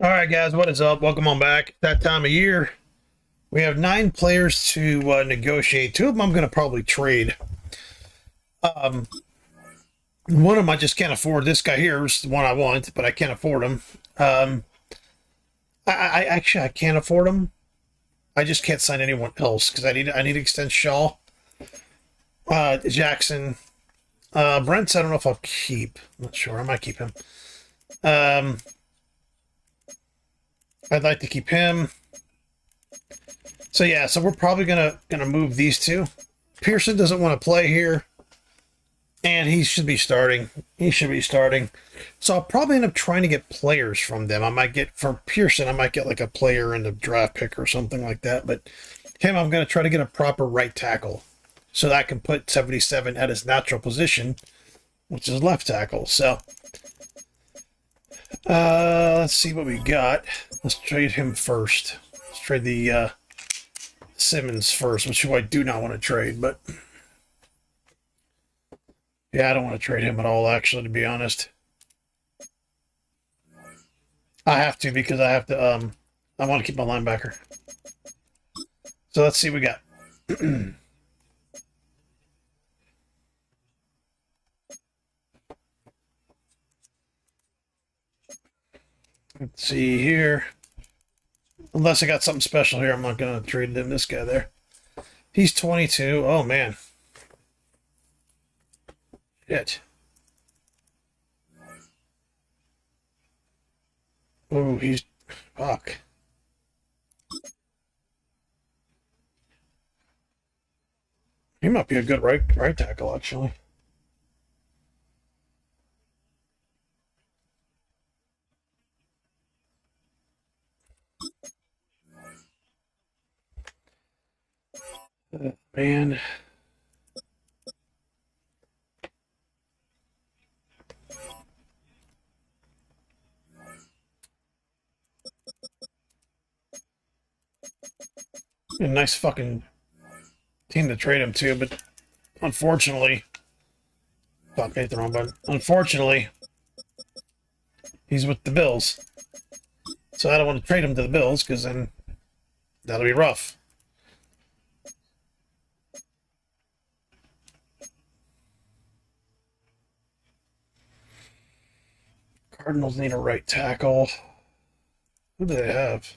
All right, guys, what is up? Welcome on back. That time of year, we have 9 players to negotiate. 2 of them I'm going to probably trade. Um, one of them I just can't afford. This guy here is the one I want, but I can't afford him. Um, I actually I can't afford him. I just can't sign anyone else because I need to extend Shaw, Jackson, Brent's. I don't know if I'll keep. I'm not sure. I might keep him. Um, I'd like to keep him. So yeah, so we're probably gonna move these two. Pearson doesn't want to play here, and he should be starting. He should be starting. So I'll probably end up trying to get players from them. I might get from Pearson. I might get like a player in the draft pick or something like that. But him, I'm gonna try to get a proper right tackle, so that I can put 77 at his natural position, which is left tackle. So let's see what we got. Let's trade him first. Let's trade the Simmons first, which I do not want to trade, but yeah, I don't want to trade him at all, actually, to be honest. I have to because I have to, I want to keep my linebacker. So let's see what we got. Let's see here. Unless I got something special here, I'm not going to trade him this guy there. He's 22. Oh, man. Shit. Oh, he's... Fuck. He might be a good right tackle, actually. Man. A nice fucking team to trade him to, but unfortunately... Fuck, I hit the wrong button. Unfortunately, he's with the Bills. So I don't want to trade him to the Bills because then that'll be rough. Cardinals need a right tackle. Who do they have?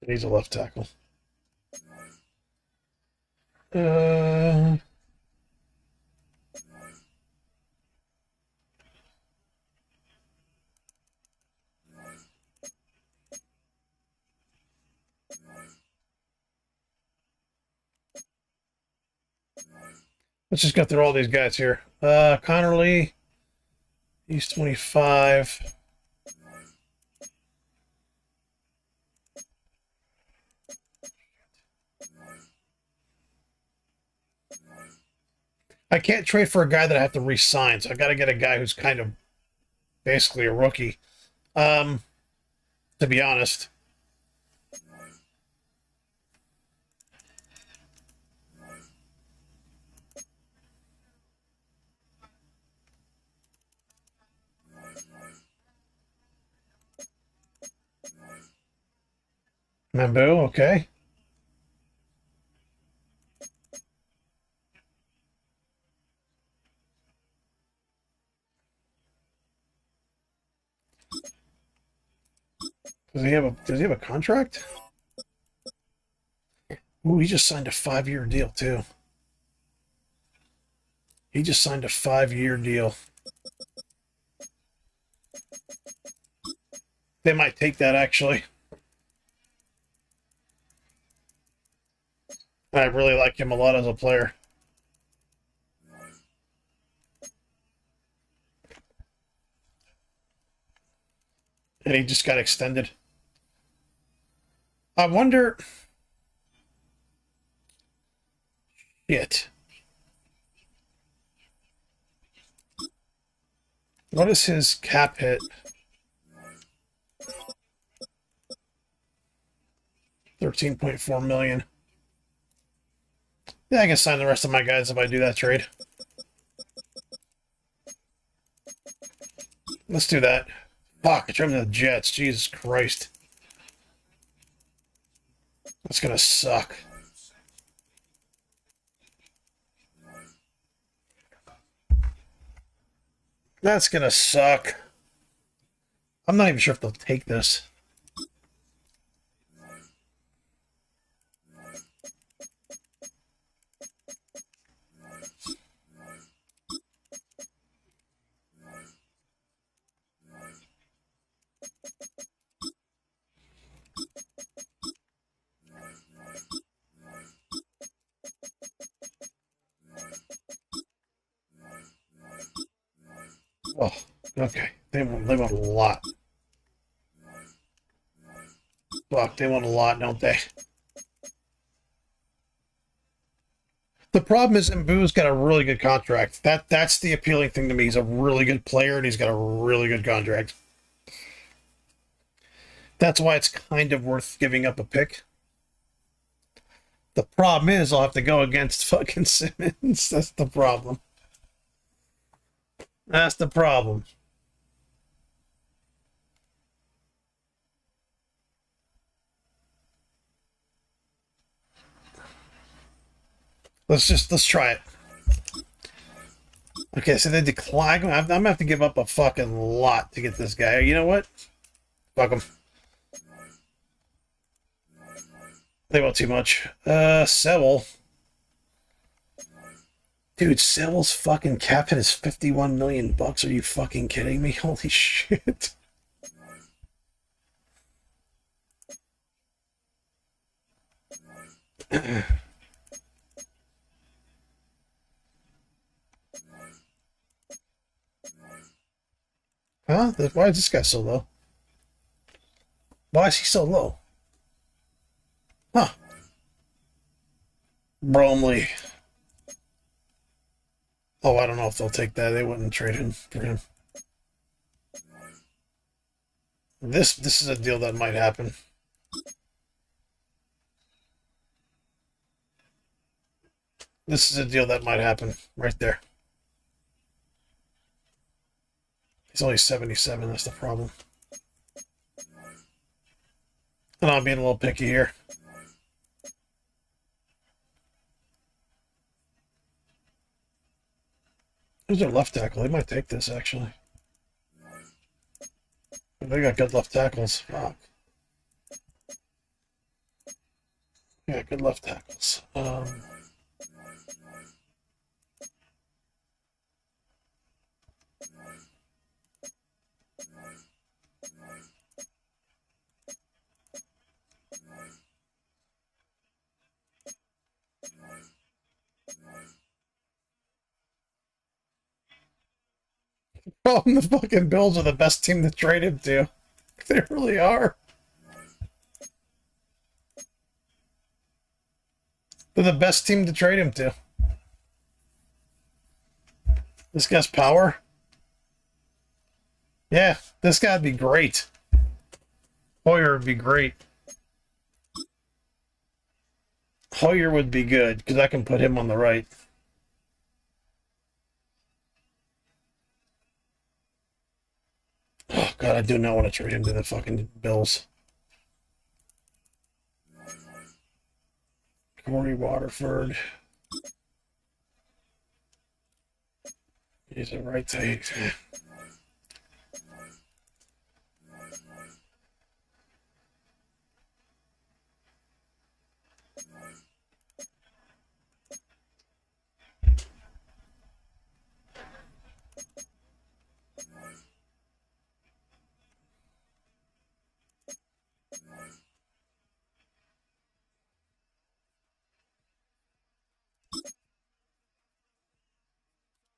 He's a left tackle. Uh, let's just go through all these guys here. Connerly, he's 25. I can't trade for a guy that I have to re-sign, so I got to get a guy who's kind of basically a rookie. Um, to be honest. Mambu, okay. Does he have a contract? Ooh, he just signed a 5-year deal too. He just signed a 5-year deal. They might take that actually. I really like him a lot as a player. And he just got extended. I wonder. Shit. What is his cap hit? 13.4 million. Yeah, I can sign the rest of my guys if I do that trade. Let's do that. Fuck, I trimmed the Jets. Jesus Christ. That's gonna suck. That's gonna suck. I'm not even sure if they'll take this. Oh, okay. They want a lot. Fuck, they want a lot, don't they? The problem is Mbu's got a really good contract. That's the appealing thing to me. He's a really good player and he's got a really good contract. That's why it's kind of worth giving up a pick. The problem is I'll have to go against fucking Simmons. That's the problem. That's the problem. Let's try it. Okay, so they decline. I'm gonna have to give up a fucking lot to get this guy. You know what? Fuck him. They want too much. Seville. Dude, Seville's fucking cap hit is 51 million bucks. Are you fucking kidding me? Holy shit. Huh? Why is this guy so low? Why is he so low? Huh. Bromley. Oh, I don't know if they'll take that. They wouldn't trade him for him. This is a deal that might happen. This is a deal that might happen right there. He's only 77. That's the problem. And I'm being a little picky here. Who's their left tackle? They might take this, actually. They got good left tackles. Fuck. Yeah, good left tackles. Oh, the fucking Bills are the best team to trade him to. They really are. They're the best team to trade him to. This guy's power. Yeah, this guy'd be great. Hoyer would be great. Hoyer would be good, because I can put him on the right. Oh, God, I do not want to trade him to the fucking Bills. Corey Waterford. He's a right take.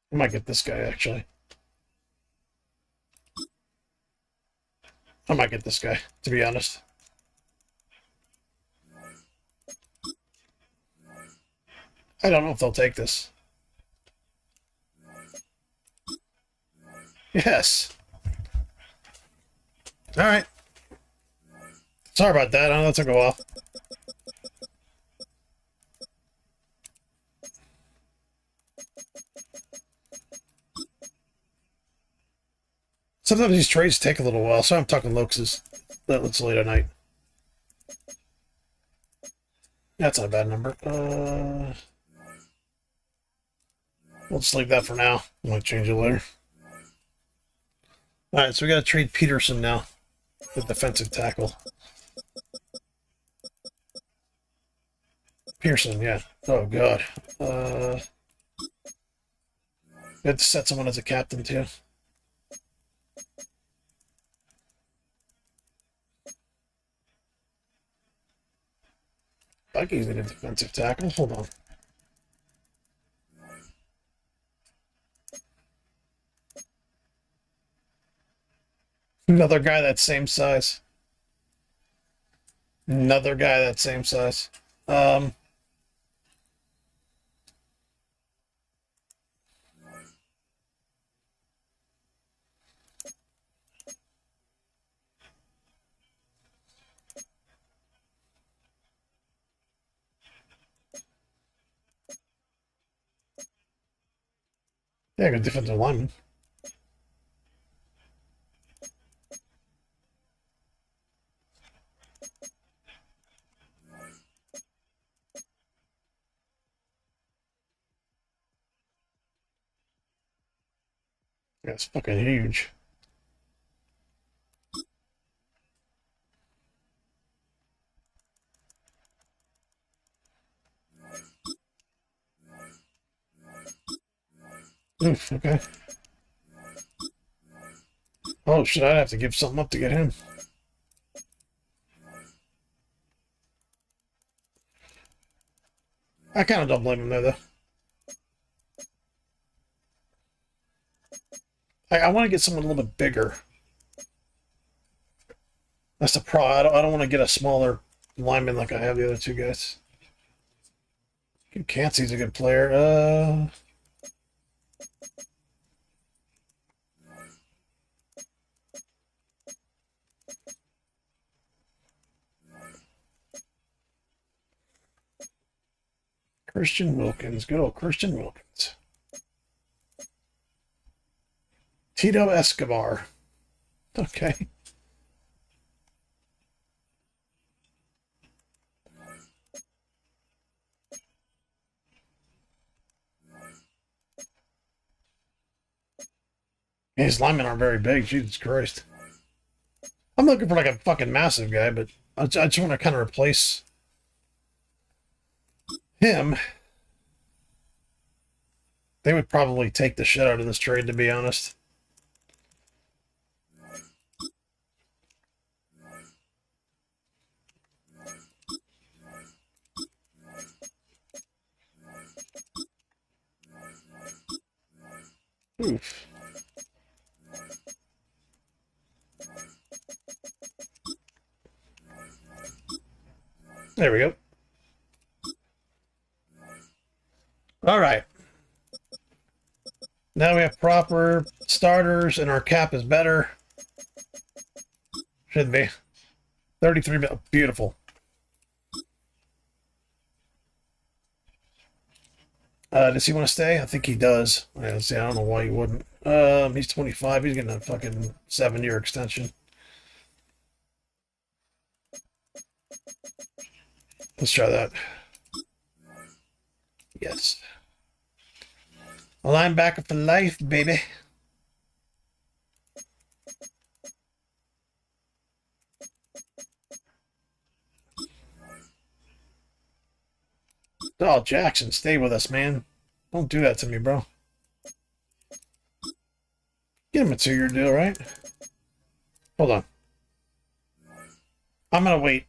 I might get this guy, actually. I might get this guy, to be honest. I don't know if they'll take this. Yes. All right. Sorry about that. I know that took a while. Sometimes these trades take a little while, so I'm talking low because it's late at night. That's not a bad number. We'll just leave that for now. I might change it later. All right, so we got to trade Peterson now, the defensive tackle. Pearson, yeah. Oh God. We have to set someone as a captain too. Vikings need a defensive tackle. Hold on. Another guy that same size. Another guy that same size. Yeah, good defensive lineman. Yeah, it's fucking huge. Oof, okay. Oh shit, I'd have to give something up to get him. I kind of don't blame him there, though. I want to get someone a little bit bigger. That's the problem. I don't want to get a smaller lineman like I have the other two guys. Cansey's a good player. Christian Wilkins. Good old Christian Wilkins. Tito Escobar. Okay. His linemen aren't very big. Jesus Christ. I'm looking for like a fucking massive guy, but I just want to kind of replace him. They would probably take the shit out of this trade, to be honest. Oof. There we go. All right. Now we have proper starters, and our cap is better. Should be. 33 mil. Beautiful. Does he want to stay? I think he does. Yeah, see, I don't know why he wouldn't. He's 25. He's getting a fucking 7-year extension. Let's try that. Yes. A linebacker for life, baby. Oh, Jackson, stay with us, man. Don't do that to me, bro. Get him a 2-year deal, right? Hold on. I'm going to wait.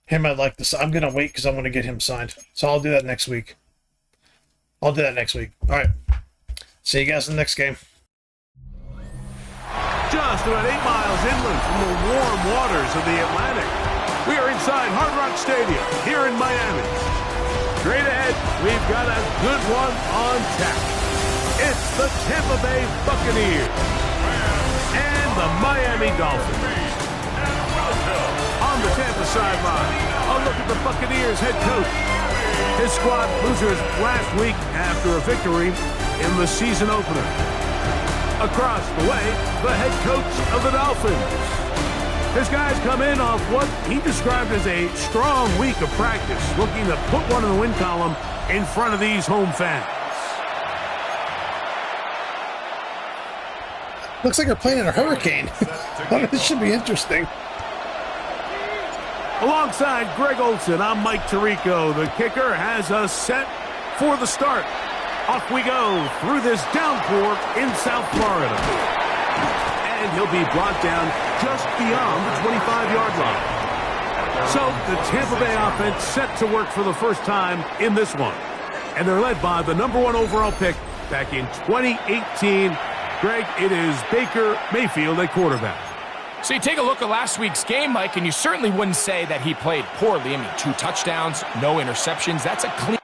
Him, I'd like to. I'm going to wait because I want to get him signed. So I'll do that next week. All right. See you guys in the next game. Just about 8 miles inland from the warm waters of the Atlantic, we are inside Hard Rock Stadium here in Miami. Straight ahead, we've got a good one on tap. It's the Tampa Bay Buccaneers and the Miami Dolphins. On the Tampa sideline, a look at the Buccaneers head coach. His squad losers last week after a victory in the season opener. Across the way, the head coach of the Dolphins. His guys come in off what he described as a strong week of practice, looking to put one in the win column in front of these home fans. Looks like they're playing in a hurricane. This should be interesting. Alongside Greg Olsen, I'm Mike Tirico. The kicker has us set for the start. Off we go through this downpour in South Florida. And he'll be brought down just beyond the 25-yard line. So the Tampa Bay offense set to work for the first time in this one. And they're led by the #1 overall pick back in 2018. Greg, it is Baker Mayfield at quarterback. So you take a look at last week's game, Mike, and you certainly wouldn't say that he played poorly. I mean, 2 touchdowns, no interceptions. That's a clean.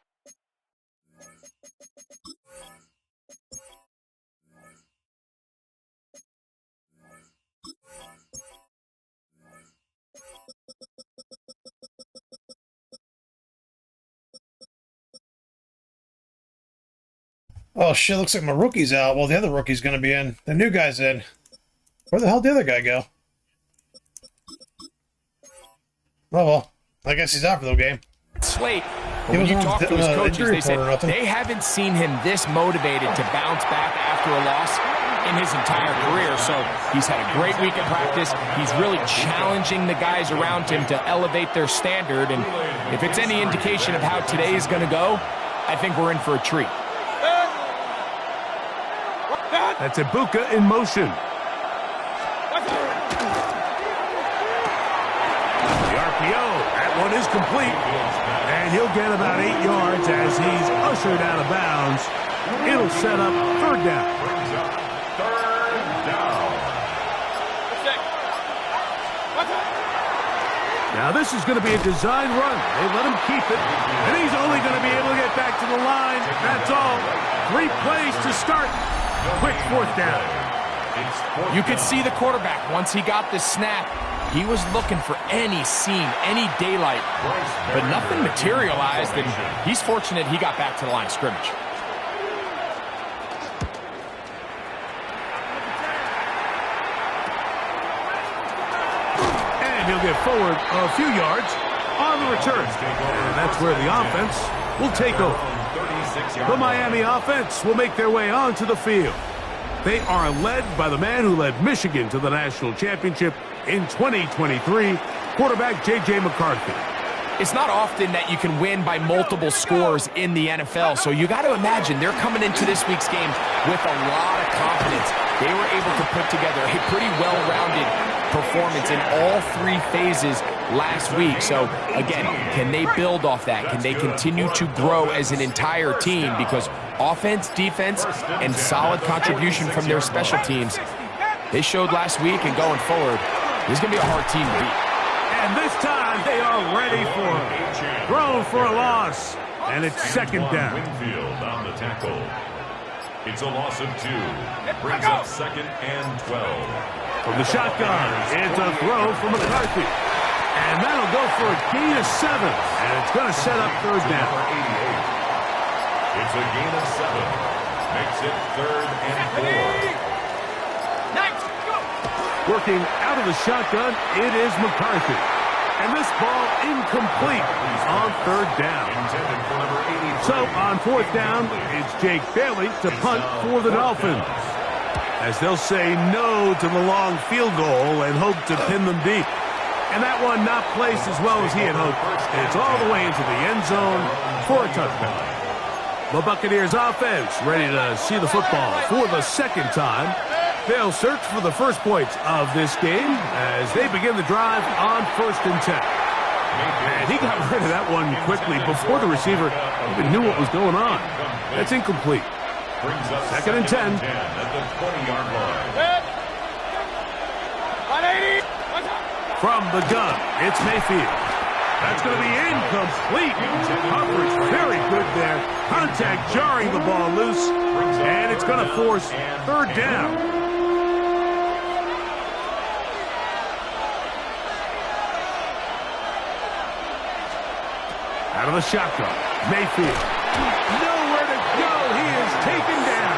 Oh, shit, looks like my rookie's out. Well, the other rookie's going to be in. The new guy's in. Where the hell did the other guy go? Oh, well, I guess he's out for the game. Slate. But when you talk to his coaches, they say they haven't seen him this motivated to bounce back after a loss in his entire career. So he's had a great week of practice. He's really challenging the guys around him to elevate their standard. And if it's any indication of how today is going to go, I think we're in for a treat. That's Ibuka in motion. The RPO, that one is complete. And he'll get about 8 yards as he's ushered out of bounds. It'll set up third down. Now this is going to be a design run. They let him keep it. And he's only going to be able to get back to the line. That's all. 3 plays to start. Quick fourth down. You could see the quarterback, once he got the snap, he was looking for any seam, any daylight, but nothing materialized, and he's fortunate he got back to the line of scrimmage. And he'll get forward a few yards on the return. And that's where the offense will take over. The Miami offense will make their way onto the field. They are led by the man who led Michigan to the national championship in 2023, quarterback J.J. McCarthy. It's not often that you can win by multiple scores in the NFL, so you got to imagine they're coming into this week's game with a lot of confidence. They were able to put together a pretty well-rounded performance in all 3 phases last week. So, again, can they build off that? Can they continue to grow as an entire team? Because offense, defense, and solid contribution from their special teams, they showed last week, and going forward, this is going to be a hard team to beat. And this time, they are ready for it. Thrown for a loss, and it's second down. Winfield on the tackle. It's a loss of 2. Brings up 2nd and 12. From the shotgun, it's a throw from McCarthy. And that'll go for a gain of 7. And it's going to set up third down. It's a gain of 7. Makes it 3rd and 4. Working out of the shotgun, it is McCarthy. And this ball incomplete on third down. So on fourth down, it's Jake Bailey to punt for the Dolphins, as they'll say no to the long field goal and hope to pin them deep. And that one not placed as well as he had hoped. It's all the way into the end zone for a touchdown. The Buccaneers offense ready to see the football for the second time. They'll search for the first points of this game as they begin the drive on 1st and 10. And he got rid of that one quickly before the receiver even knew what was going on. That's incomplete. 2nd and 10. At the 20-yard line. From the gun, it's Mayfield. That's going to be incomplete. Coverage very good there. Contact jarring the ball loose, and it's going to force third down. Out of the shotgun, Mayfield. Nowhere to go. He is taken down.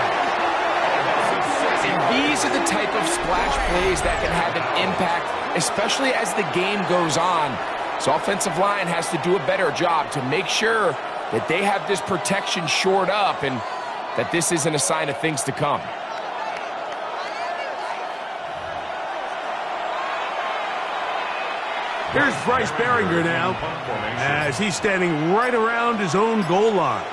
And these are the type of splash plays that can have an impact, especially as the game goes on. So offensive line has to do a better job to make sure that they have this protection shored up and that this isn't a sign of things to come. Here's Bryce Behringer now, as he's standing right around his own goal line.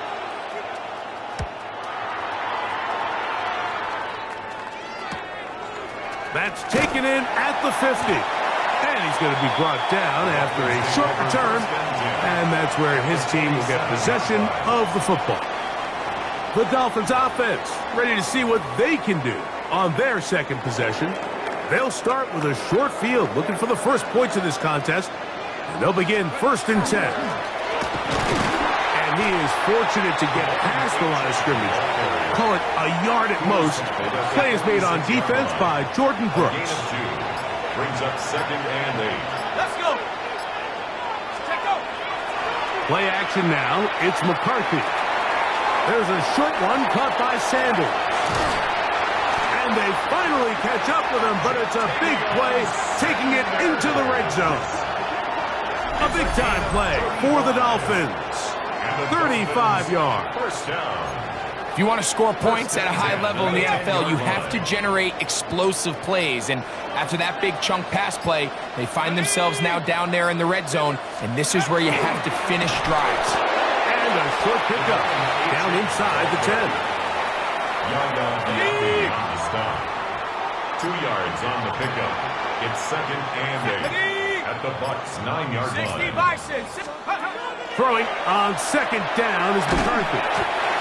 That's taken in at the 50. And he's going to be brought down after a short return. And that's where his team will get possession of the football. The Dolphins offense ready to see what they can do on their second possession. They'll start with a short field, looking for the first points of this contest. And they'll begin 1st and 10. And he is fortunate to get past the line of scrimmage. Call it a yard at most. Play is made on defense by Jordan Brooks. Brings up 2nd and 8. Let's go. Play action now. It's McCarthy. There's a short one caught by Sanders. And they finally catch up with him, but it's a big play, taking it into the red zone. A big-time play for the Dolphins. 35 yards. First down. If you want to score points at a high level in the NFL, you have to generate explosive plays. And after that big chunk pass play, they find themselves now down there in the red zone, and this is where you have to finish drives. And a short pickup down inside the 10. Yard on the stop. 2 yards on the pickup. It's 2nd and 8 at the Bucs 9-yard line. Throwing on 2nd down is McCarthy.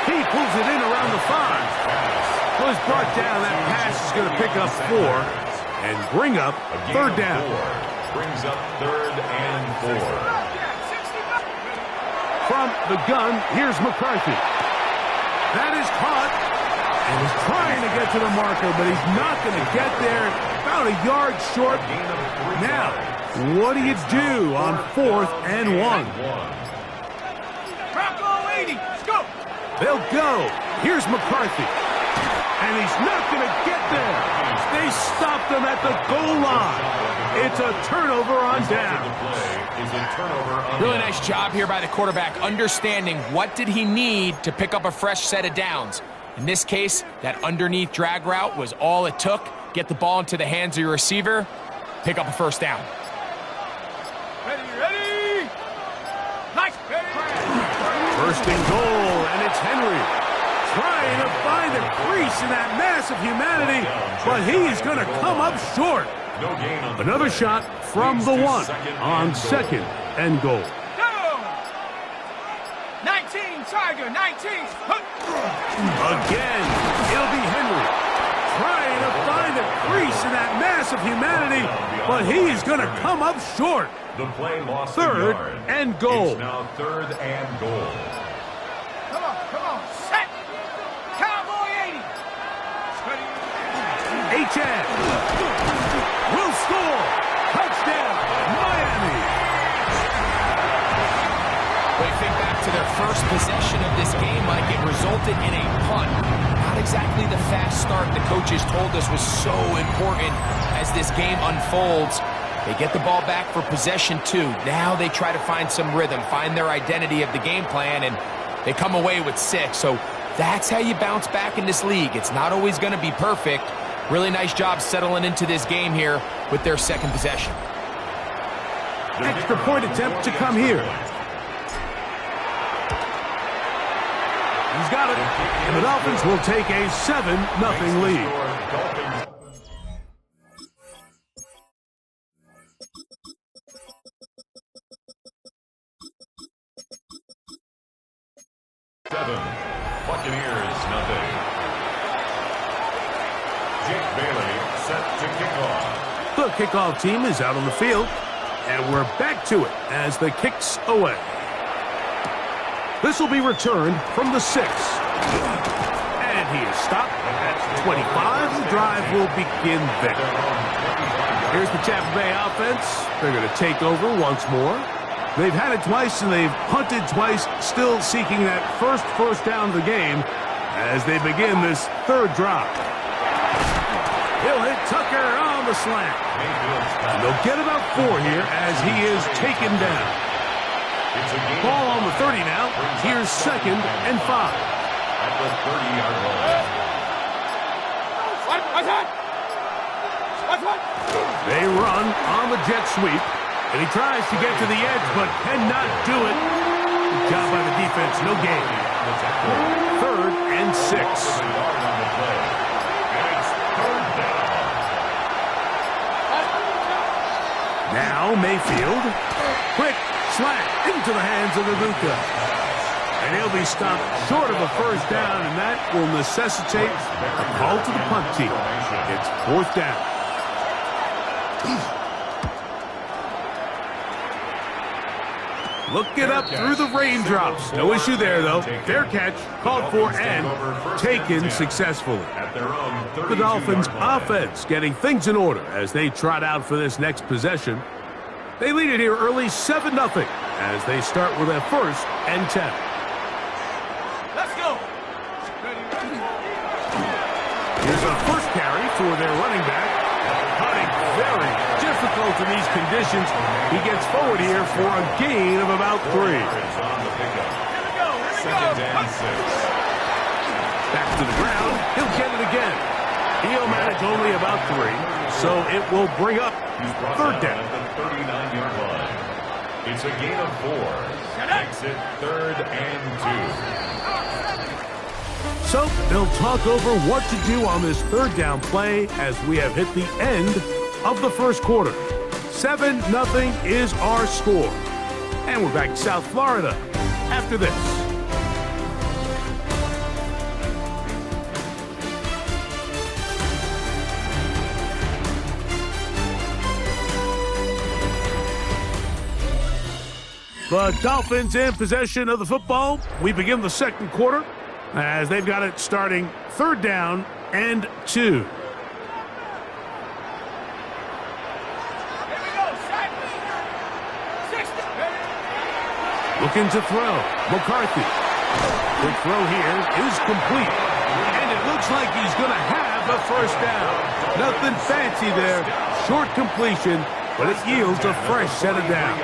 He pulls it in around the 5. Was brought down. That pass is going to pick up 4 and bring up 3rd down. 4. Brings up 3rd and 4. From the gun, here's McCarthy. That is caught. And he's trying to get to the marker, but he's not going to get there. About a yard short. Now, what do you do on 4th and 1? They'll go. Here's McCarthy. And he's not going to get there. They stopped him at the goal line. It's a turnover on down. Really nice job here by the quarterback, understanding what did he need to pick up a fresh set of downs. In this case, that underneath drag route was all it took. Get the ball into the hands of your receiver, pick up a first down. Ready? Nice. First and goal, and it's Henry. Trying to find a crease in that mass of humanity, but he is going to come up short. Another shot from the 1 on 2nd and goal. Go! 19, Tiger, 19. Again, it'll be Henry. Trying to find a crease in that mass of humanity, but he is going to come up short. The play lost 3rd and goal. It's now 3rd and goal. Come on. Set. Cowboy 80. H.N. will score. Touchdown, Miami. When you think back to their first possession of this game, Mike, it resulted in a punt. Not exactly the fast start the coaches told us was so important as this game unfolds. They get the ball back for possession 2. Now they try to find some rhythm, find their identity of the game plan, and they come away with 6. So that's how you bounce back in this league. It's not always going to be perfect. Really nice job settling into this game here with their second possession. Extra point attempt to come here. He's got it. And the Dolphins will take a 7-0 lead. 7. Buccaneers, nothing. Jake Bailey set to kick off. The kickoff team is out on the field, and we're back to it as the kick's away. This will be returned from the 6. And he is stopped at 25. The drive will begin there. Here's the Tampa Bay offense. They're going to take over once more. They've had it twice, and they've punted twice, still seeking that first down of the game as they begin this third drive. He'll hit Tucker on the slant. And they'll get about 4 here as he is taken down. Ball on the 30 now. Here's 2nd and 5. At the 30-yard line. They run on the jet sweep, and he tries to get to the edge, but cannot do it. Good job by the defense, no gain. 3rd and 6. Now Mayfield, quick slant into the hands of Ibuka. And he'll be stopped short of a first down, and that will necessitate a call to the punt team. It's 4th down. Look it up through the raindrops. No issue there, though. Fair catch, called for, and taken successfully. The Dolphins' offense getting things in order as they trot out for this next possession. They lead it here early 7-0 as they start with a 1st and 10. Let's go. Here's a first carry for their running back. Cutting very difficult in these conditions. He gets forward here for a gain of about 3. Second and 6. Back to the ground. He'll get it again. He'll manage only about 3, so it will bring up 3rd down. At the 39-yard line. It's a gain of 4. Makes it 3rd and 2. So they'll talk over what to do on this 3rd down play as we have hit the end of the first quarter. 7-0 is our score. And we're back to South Florida after this. The Dolphins in possession of the football. We begin the second quarter as they've got it starting 3rd down and 2. Looking to throw. McCarthy. Quick throw here is complete. And it looks like he's going to have a first down. Nothing fancy there. Short completion, but it yields a fresh set of downs.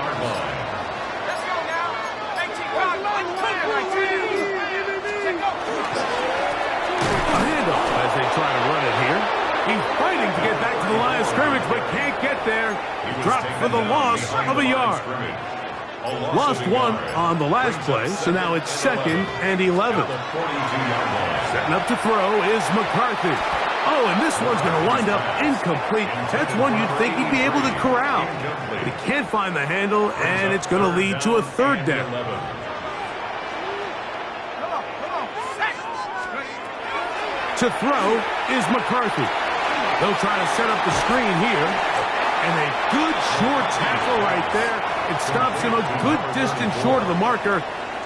Let's go now. 19, A handoff as they try to run it here. He's fighting to get back to the line of scrimmage, but can't get there. Dropped for the loss of a yard. Lost 1 on the last play, so now it's 2nd and 11. Setting up to throw is McCarthy. Oh, and this one's going to wind up incomplete. That's one you'd think he'd be able to corral. He can't find the handle, and it's going to lead to a 3rd down. To throw is McCarthy. They'll try to set up the screen here. And a good short tackle right there. It stops him a good distance short of the marker.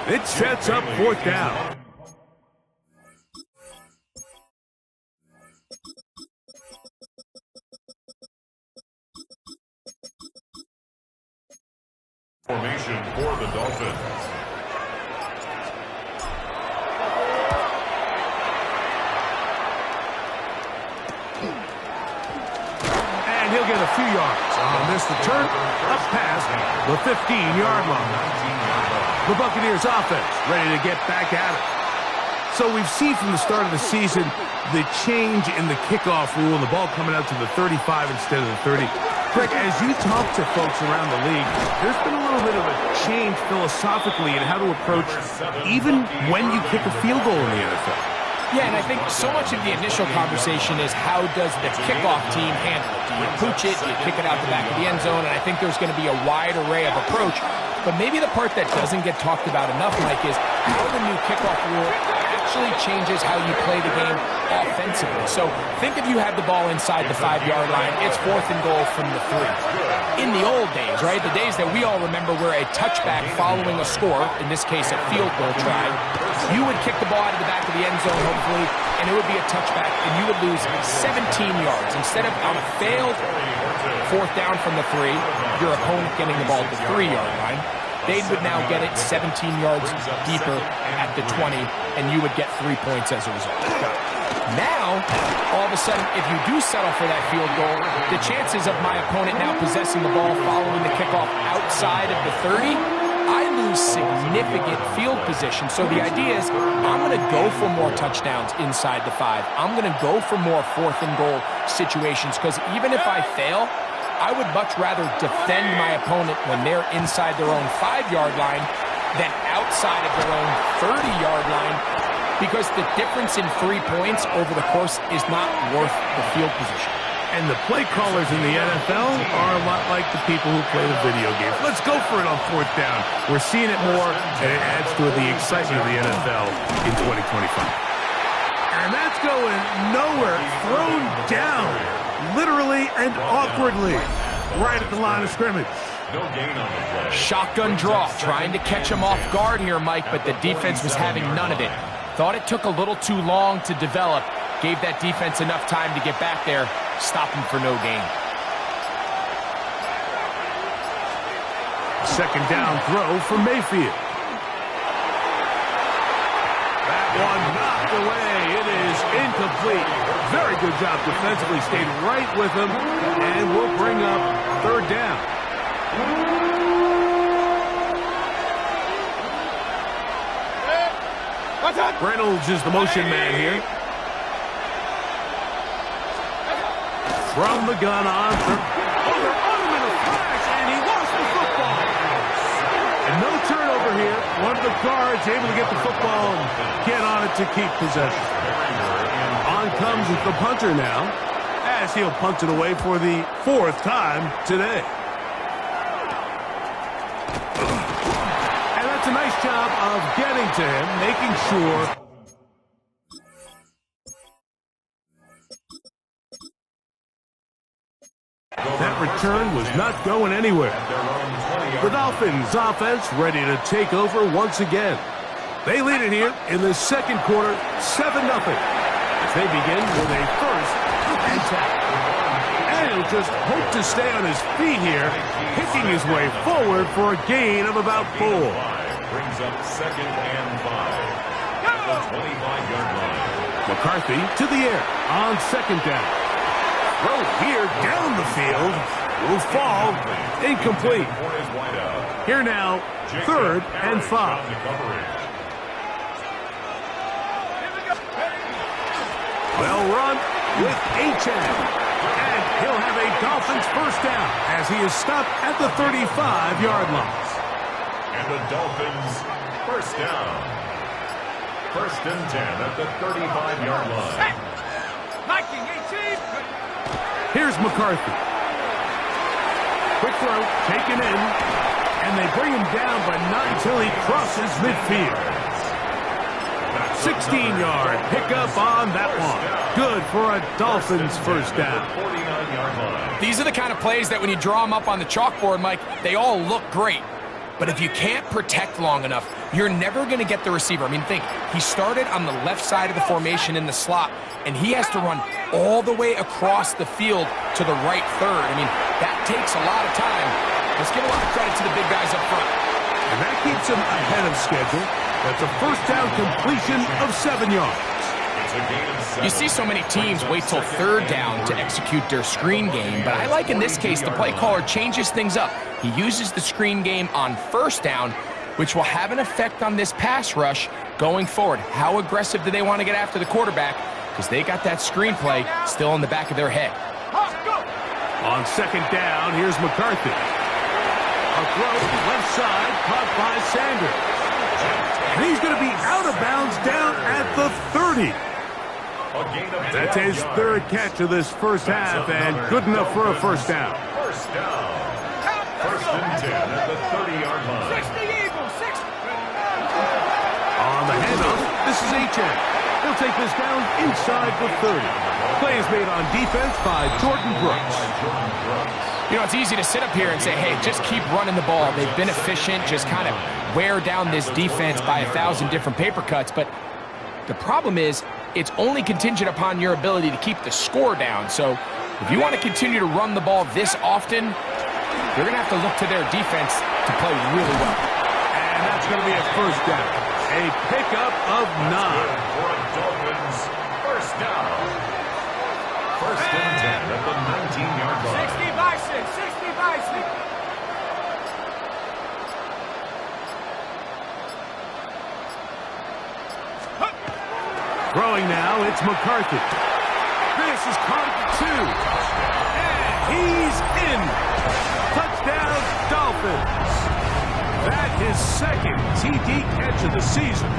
It sets up 4th down. Formation for the Dolphins. And he'll get a few yards on this return up past the 15-yard line. The Buccaneers offense ready to get back at it. So we've seen from the start of the season the change in the kickoff rule and the ball coming out to the 35 instead of the 30. Greg, as you talk to folks around the league, there's been a little bit of a change philosophically in how to approach even when you kick a field goal in the NFL. Yeah, and I think so much of the initial conversation is how does the kickoff team handle it? Do you pooch it? Do you kick it out the back of the end zone? And I think there's going to be a wide array of approach. But maybe the part that doesn't get talked about enough, Mike, is how the new kickoff rule actually changes how you play the game offensively. So think if you had the ball inside the 5-yard line, it's 4th and goal from the 3. In the old days, right, the days that we all remember where a touchback following a score, in this case a field goal try, you would kick the ball out of the back of the end zone, hopefully, and it would be a touchback, and you would lose 17 yards. Instead of on a failed 4th down from the 3, your opponent getting the ball at the 3-yard line, they would now get it 17 yards deeper at the 20, and you would get 3 points as a result. Now, all of a sudden, if you do settle for that field goal, the chances of my opponent now possessing the ball following the kickoff outside of the 30, I lose significant field position. So the idea is I'm going to go for more touchdowns inside the 5. I'm going to go for more 4th and goal situations, because even if I fail, I would much rather defend my opponent when they're inside their own 5-yard line than outside of their own 30-yard line, because the difference in 3 points over the course is not worth the field position. And the play callers in the NFL are a lot like the people who play the video games. Let's go for it on 4th down. We're seeing it more, and it adds to the excitement of the NFL in 2025. And that's going nowhere. Thrown down, literally and awkwardly, right at the line of scrimmage. No gain on the play. Shotgun draw, trying to catch him off guard here, Mike, but the defense was having none of it. Thought it took a little too long to develop. Gave that defense enough time to get back there. Stop him for no gain. Second down throw for Mayfield. That one knocked away. It is incomplete. Very good job defensively. Stayed right with him, and will bring up 3rd down. Reynolds is the motion man here. From the gun on. They're on him in a flash, and he lost the football. And no turnover here. One of the guards able to get the football and get on it to keep possession. On comes the punter now, as he'll punt it away for the 4th time today. And that's a nice job of getting to him, making sure. That return was not going anywhere. The Dolphins offense ready to take over once again. They lead it here in the second quarter, 7-0. As they begin with a 1st and 10. And he'll just hope to stay on his feet here, picking his way forward for a gain of about 4. Brings up 2nd and 5. At the 25-yard line. McCarthy to the air on 2nd down. Throw here down the field will fall incomplete. Here now, 3rd and 5. Well run with Achane. And he'll have a Dolphins 1st down as he is stopped at the 35-yard line. And the Dolphins 1st down. 1st and 10 at the 35-yard line. Here's McCarthy. Quick throw, taken in, and they bring him down, but not until he crosses midfield. 16-yard pickup on that one. Good for a Dolphins 1st down. 49-yard line. These are the kind of plays that when you draw them up on the chalkboard, Mike, they all look great. But if you can't protect long enough, you're never going to get the receiver. I mean, think, he started on the left side of the formation in the slot, and he has to run all the way across the field to the right 3rd. I mean, that takes a lot of time. Let's give a lot of credit to the big guys up front. And that keeps him ahead of schedule. That's a 1st down completion of 7 yards. You see so many teams wait till 3rd down to execute their screen game, but I like in this case the play caller changes things up. He uses the screen game on 1st down, which will have an effect on this pass rush going forward. How aggressive do they want to get after the quarterback? Because they got that screenplay still in the back of their head. On 2nd down, here's McCarthy. A throw left side, caught by Sanders. And he's going to be out of bounds down at the 30. That's his 3rd catch of this 1st half, and good enough for a 1st down. 1st down. 1st and 10 at the 30-yard line. This is H.M. He'll take this down inside the 30. Play is made on defense by Jordan Brooks. You know, it's easy to sit up here and say, hey, just keep running the ball. They've been efficient, just kind of wear down this defense by 1,000 different paper cuts. But the problem is, it's only contingent upon your ability to keep the score down. So if you want to continue to run the ball this often, you're going to have to look to their defense to play really well. And that's going to be a first down. A pickup of 9. For Dolphins, first down. First and 10 at the 19-yard line. 60 by 6, 60 by 6. Throwing now, it's McCarthy. This is caught at 2. And he's in. Touchdown, Dolphins. That is second TD catch of the season.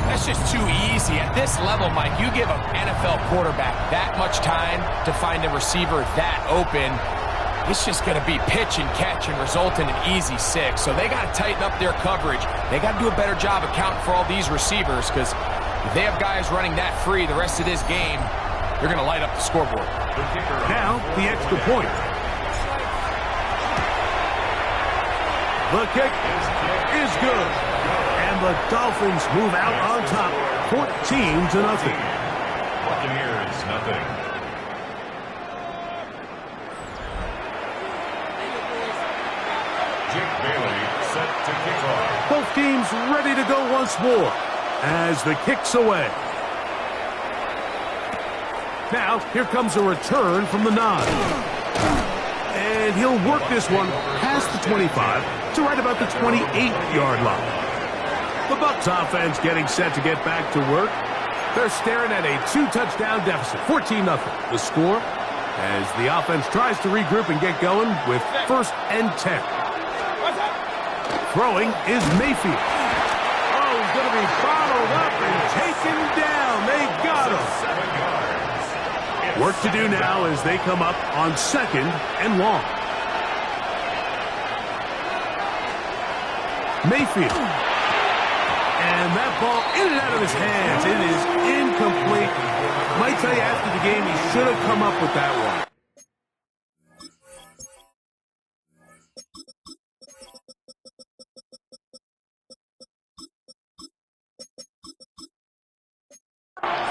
That's just too easy. At this level, Mike, you give an NFL quarterback that much time to find a receiver that open, it's just going to be pitch and catch and result in an easy 6. So they got to tighten up their coverage. They got to do a better job accounting for all these receivers, because if they have guys running that free the rest of this game, they're going to light up the scoreboard. Now, the extra point. The kick is good. And the Dolphins move out on top, 14-0. Buccaneers, nothing. Jake Bailey set to kick off. Both teams ready to go once more as the kick's away. Now, here comes a return from the 9. And he'll work this one past the 25 to right about the 28-yard line. The Bucs offense getting set to get back to work. They're staring at a 2-touchdown deficit, 14-0. The score as the offense tries to regroup and get going with first and 10. Throwing is Mayfield. Oh, he's going to be bottled up and taken down. They got him. 7 yards. Work to do now as they come up on second and long. Mayfield. And that ball in and out of his hands. It is incomplete. Might tell you after the game he should have come up with that one.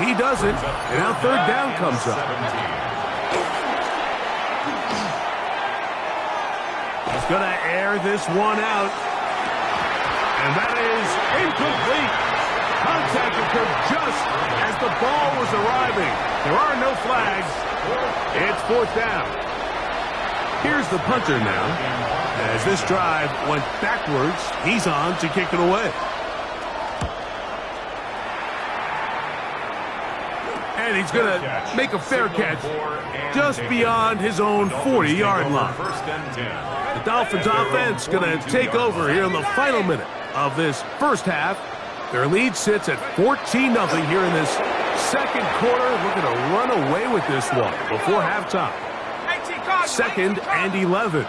He doesn't, and now third down comes up. He's going to air this one out. And that is incomplete. Contact occurred just as the ball was arriving. There are no flags. It's fourth down. Here's the punter now. As this drive went backwards, he's on to kick it away. And he's going to make a fair catch just beyond his own 40-yard line. The Dolphins offense going to take over here in the final minute of this first half. Their lead sits at 14-0 here in this second quarter. Looking to run away with this one before halftime. Second and 11.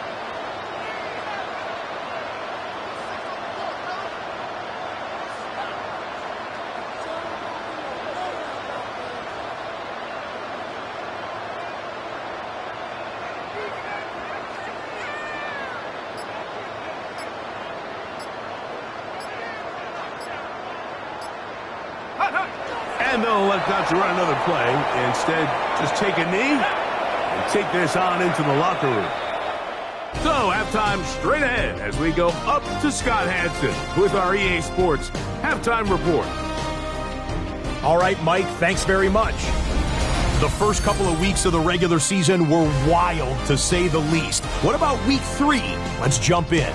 And they'll elect not to run another play. Instead, just take a knee and take this on into the locker room. So, halftime straight ahead as we go up to Scott Hansen with our EA Sports Halftime Report. All right, Mike, thanks very much. The first couple of weeks of the regular season were wild, to say the least. What about week 3? Let's jump in.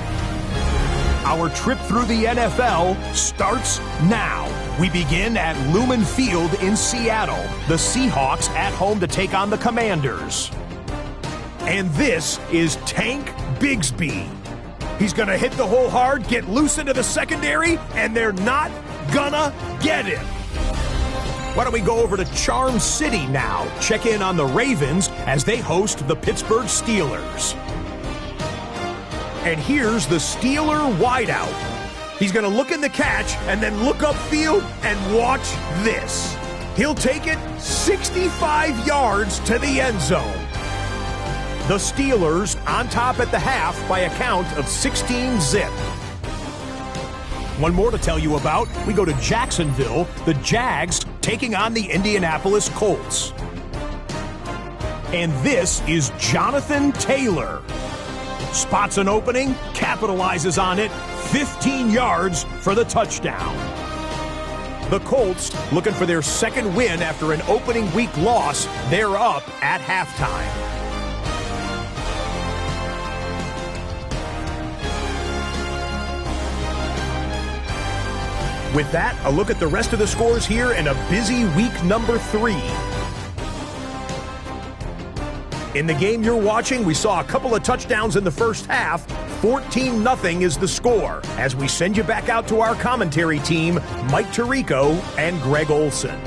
Our trip through the NFL starts now. We begin at Lumen Field in Seattle. The Seahawks at home to take on the Commanders. And this is Tank Bigsby. He's going to hit the hole hard, get loose into the secondary, and they're not gonna get him. Why don't we go over to Charm City now? Check in on the Ravens as they host the Pittsburgh Steelers. And here's the Steeler wideout. He's going to look in the catch and then look upfield and watch this. He'll take it 65 yards to the end zone. The Steelers on top at the half by a count of 16-zip. One more to tell you about. We go to Jacksonville, the Jags taking on the Indianapolis Colts. And this is Jonathan Taylor. Spots an opening, capitalizes on it, 15 yards for the touchdown. The Colts, looking for their second win after an opening week loss, they're up at halftime. With that, a look at the rest of the scores here in a busy week number 3. In the game you're watching, we saw a couple of touchdowns in the first half. 14-0 is the score as we send you back out to our commentary team, Mike Tirico and Greg Olson.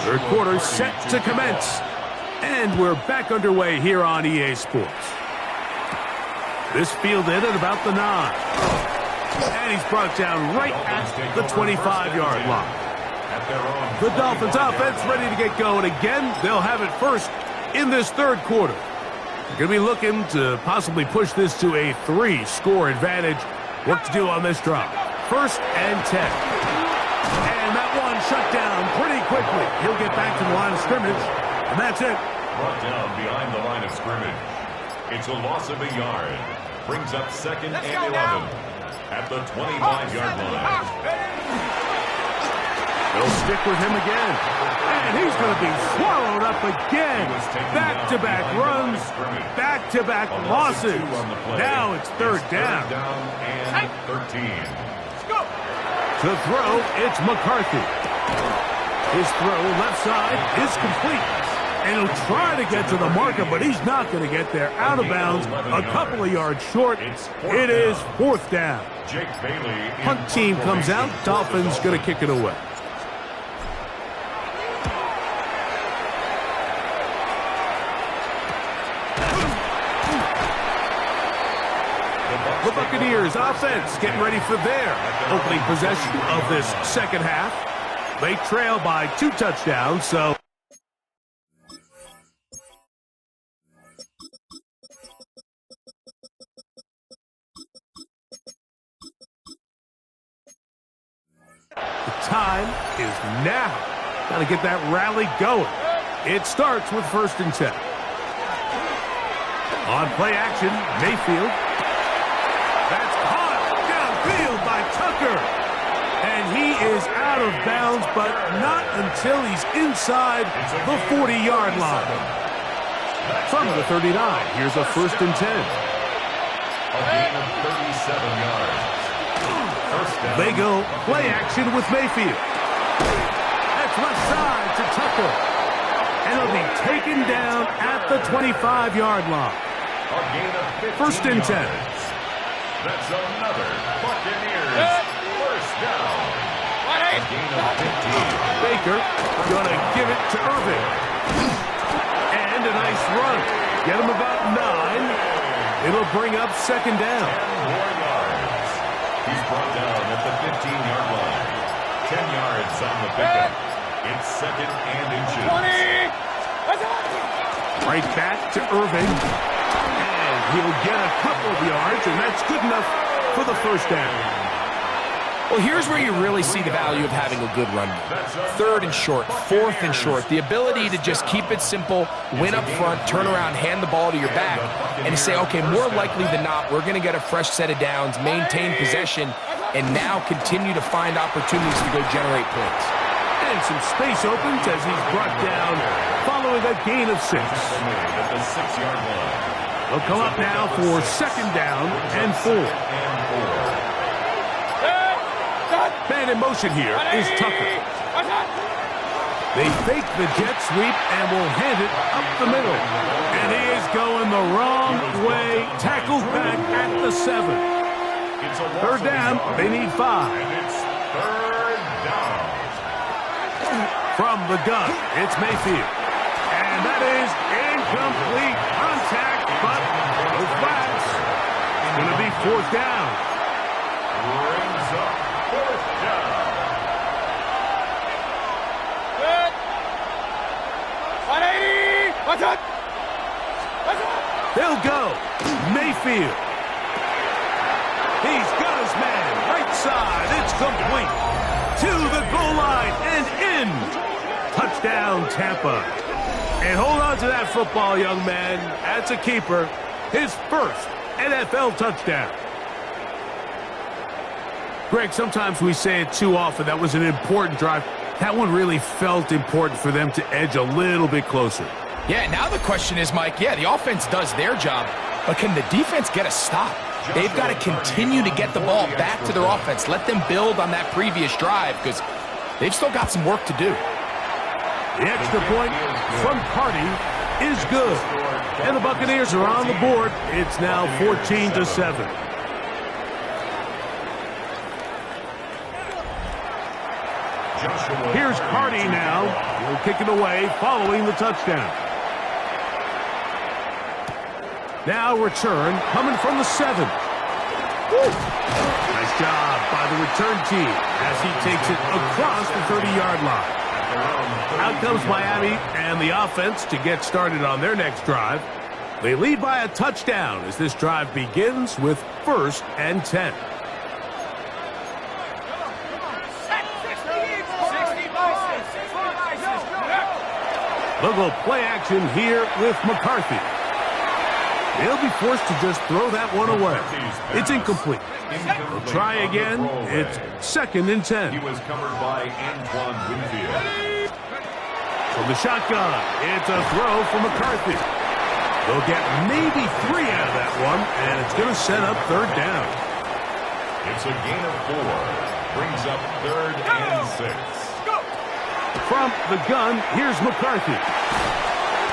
Third quarter set to commence. And we're back underway here on EA Sports. This fielded at about the 9. And he's brought down right at the 25-yard line. The Dolphins offense ready to get going again. They'll have it first in this third quarter. They're going to be looking to possibly push this to a 3-score advantage. Work to do on this drive. 1st and 10. And that one shut down pretty quickly. He'll get back to the line of scrimmage, and that's it. Brought down behind the line of scrimmage. It's a loss of a yard. Brings up 2nd and 11 at the 25-yard line. They'll stick with him again. And he's going to be swallowed up again. Back-to-back runs, back-to-back losses. Now it's 3rd down. 3rd down and 13. To throw, it's McCarthy. His throw left side is complete. And he'll try to get to the marker, but he's not going to get there. Out of bounds, a couple of yards short. It is 4th down. Jake Bailey. Punt team comes out. Dolphins going to kick it away. The Buccaneers offense getting ready for their opening possession of this second half. They trail by 2 touchdowns, so the time is now. Got to get that rally going. It starts with 1st and 10. On play action, Mayfield. That's caught downfield by Tucker. And he is out of bounds, but not until he's inside the 40-yard line. From the 39, here's a 1st and 10. A gain of 37 yards. They go play action with Mayfield. That's left side to Tucker. And he'll be taken down at the 25-yard line. A gain of 1st and 10. That's another Buccaneers 1st down. A gain of 15. Baker gonna give it to Irving. And a nice run. Get him about 9. It'll bring up 2nd down. 10 more yards. He's brought down at the 15-yard line. 10 yards on the pickup. It's 2nd and inches. 20. Right back to Irving. And he'll get a couple of yards, and that's good enough for the 1st down. Well, here's where you really see the value of having a good run game. 3rd and short, 4th and short. The ability to just keep it simple, win up front, turn around, hand the ball to your back, and to say, okay, more likely than not, we're going to get a fresh set of downs, maintain possession, and now continue to find opportunities to go generate points. And some space opens as he's brought down following a gain of 6. At the 6-yard line. They'll come up now for 2nd down and 4. Man in motion here is Tucker. They fake the jet sweep and will hand it up the middle. And he is going the wrong way. Tackled back at the 7. 3rd down, they need 5. And it's 3rd down. From the gun, it's Mayfield. And that is incomplete contact, but no flags. It's going to be 4th down. Brings up 4th down. They'll go. Mayfield. He's got his man. Right side. It's complete. To the goal line and in. Touchdown, Tampa. And hold on to that football, young man. That's a keeper. His first NFL touchdown. Greg, sometimes we say it too often. That was an important drive. That one really felt important for them to edge a little bit closer. Yeah, now the question is, Mike, yeah, the offense does their job, but can the defense get a stop? They've got to continue to get the ball back to their offense. Let them build on that previous drive because they've still got some work to do. The extra point from Carty is good. And the Buccaneers are on the board. It's now 14-7. Here's Carty now. He'll kick it away following the touchdown. Now return coming from the 7. Nice job by the return team as he takes it across the 30-yard line. Out comes Miami and the offense to get started on their next drive. They lead by a touchdown as this drive begins with 1st and 10. They'll go play action here with McCarthy. They'll be forced to just throw that one away. It's incomplete. They'll try again. It's 2nd and 10. He was covered by Antoine Winfield. From the shotgun, it's a throw for McCarthy. They'll get maybe 3 out of that one, and it's going to set up 3rd down. It's a gain of 4. Brings up 3rd and 6. From the gun, here's McCarthy.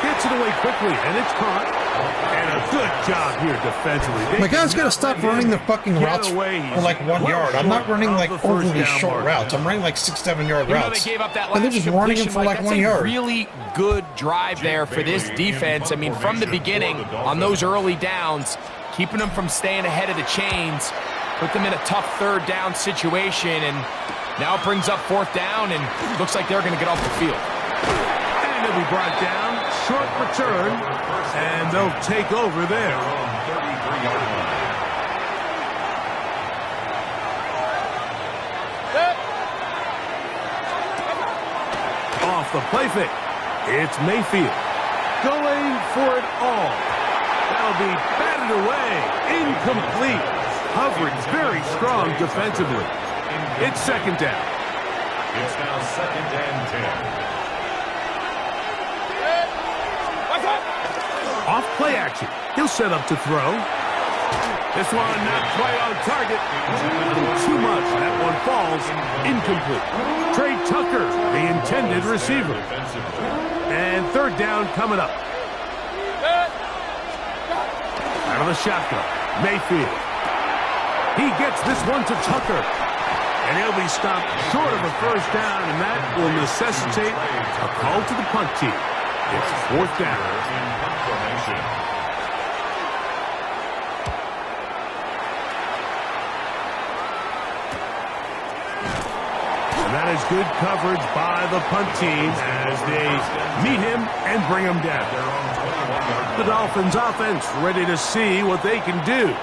Gets it away quickly, and it's caught. And a good job here defensively. My guy's got to stop running the fucking routes for like 1 yard. I'm not running like overly short routes. I'm running like 6-7 yard routes. They gave up that last and they're just running them for like 1 yard. Really good drive there for this defense. I mean, from the beginning on those early downs, keeping them from staying ahead of the chains, put them in a tough 3rd down situation, and now it brings up 4th down, and looks like they're going to get off the field. And they'll be brought down. Short return, and they'll take over there. Off the play fake, it's Mayfield going for it all. That'll be batted away, incomplete. Coverage very strong defensively. It's 2nd down. It's now 2nd and 10. Off play action. He'll set up to throw. This one not quite on target. Too much. That one falls incomplete. Trey Tucker, the intended receiver. And 3rd down coming up. Out of the shotgun. Mayfield. He gets this one to Tucker. And he'll be stopped short of a 1st down, and that will necessitate a call to the punt team. It's 4th down. And that is good coverage by the punt team as they meet him and bring him down. The Dolphins offense ready to see what they can do.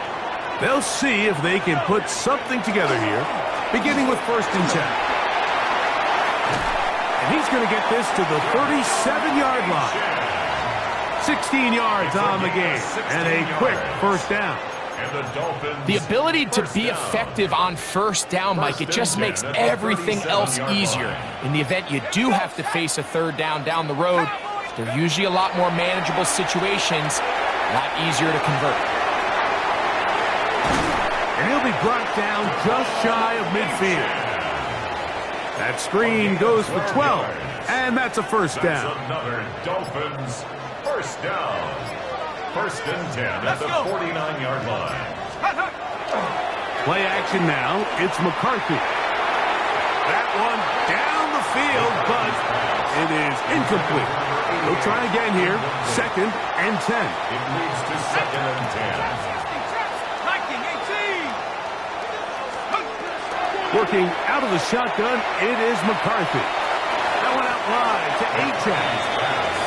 They'll see if they can put something together here. beginning with 1st and 10. And he's going to get this to the 37-yard line. 16 yards on the game, and a quick 1st down. The ability to be effective on 1st down, Mike, it just makes everything else easier. In the event you do have to face a 3rd down the road, they're usually a lot more manageable situations, a lot easier to convert. And he'll be brought down just shy of midfield. That screen goes for 12, and that's a 1st down. That's another Dolphins 1st down. 1st and 10 at the 49-yard line. Play action now. It's McCarthy. That one down the field, but it is incomplete. We'll try again here. 2nd and 10. It leads to 2nd and 10. Working out of the shotgun, it is McCarthy. That one out wide to Achane.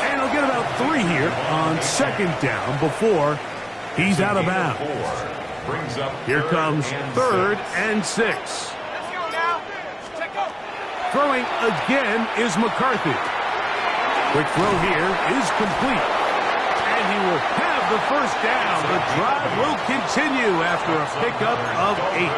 And he'll get about 3 here on 2nd down before he's out of bounds. Here comes 3rd and 6. Let's go now. Throwing again is McCarthy. Quick throw here is complete. And he will have the 1st down. The drive will continue after a pickup of 8.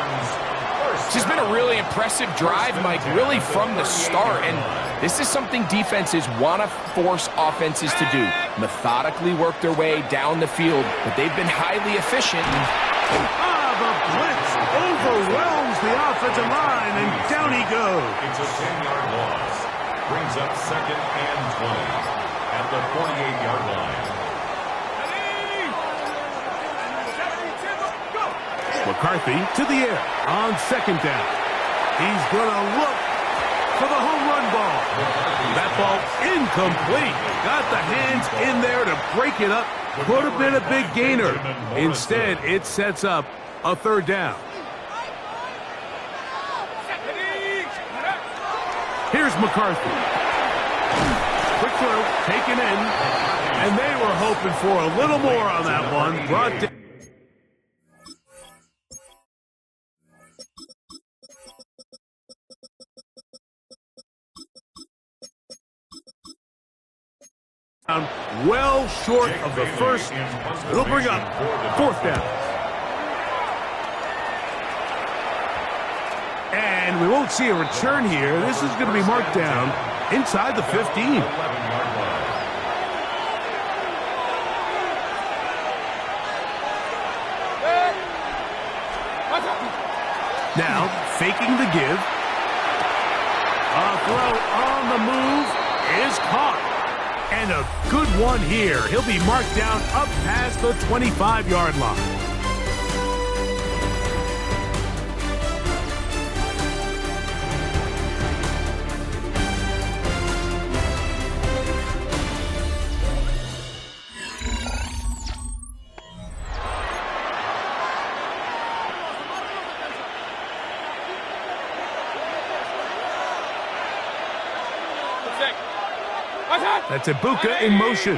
This has been a really impressive drive, Mike, really from the start. And this is something defenses want to force offenses to do. Methodically work their way down the field, but they've been highly efficient. The blitz overwhelms the offensive line, and down he goes. It's a 10-yard loss. Brings up 2nd and 20 at the 48-yard line. McCarthy to the air on 2nd down. He's going to look for the home run ball. That ball incomplete. Got the hands in there to break it up. Could have been a big gainer. Instead, it sets up a 3rd down. Here's McCarthy. Quick throw, taken in. And they were hoping for a little more on that one. Brought down. Well short of the 1st. It'll bring up 4th down. And we won't see a return here. This is going to be marked down inside the 15. Now, faking the give. A throw on the move is caught. And a good one here. He'll be marked down up past the 25-yard line. That's Ibuka in motion.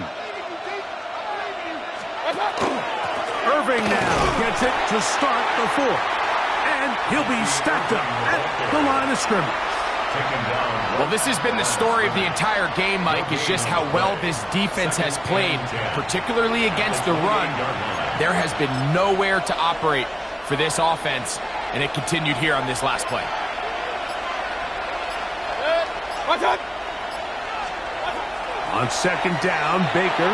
Irving now gets it to start the 4th. And he'll be stacked up at the line of scrimmage. Well, this has been the story of the entire game, Mike, is just how well this defense has played, particularly against the run. There has been nowhere to operate for this offense, and it continued here on this last play. On 2nd down, Baker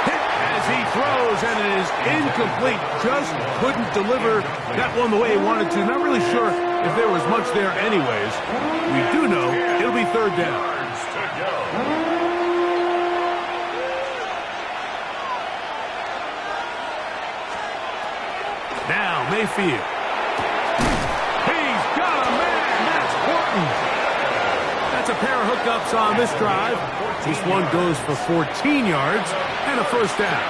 hit as he throws, and it is incomplete. Just couldn't deliver that one the way he wanted to. Not really sure if there was much there anyways. We do know it'll be 3rd down. Now Mayfield. He's got a man. That's Horton. That's a pair of hookups on this drive. This one goes for 14 yards and a 1st down.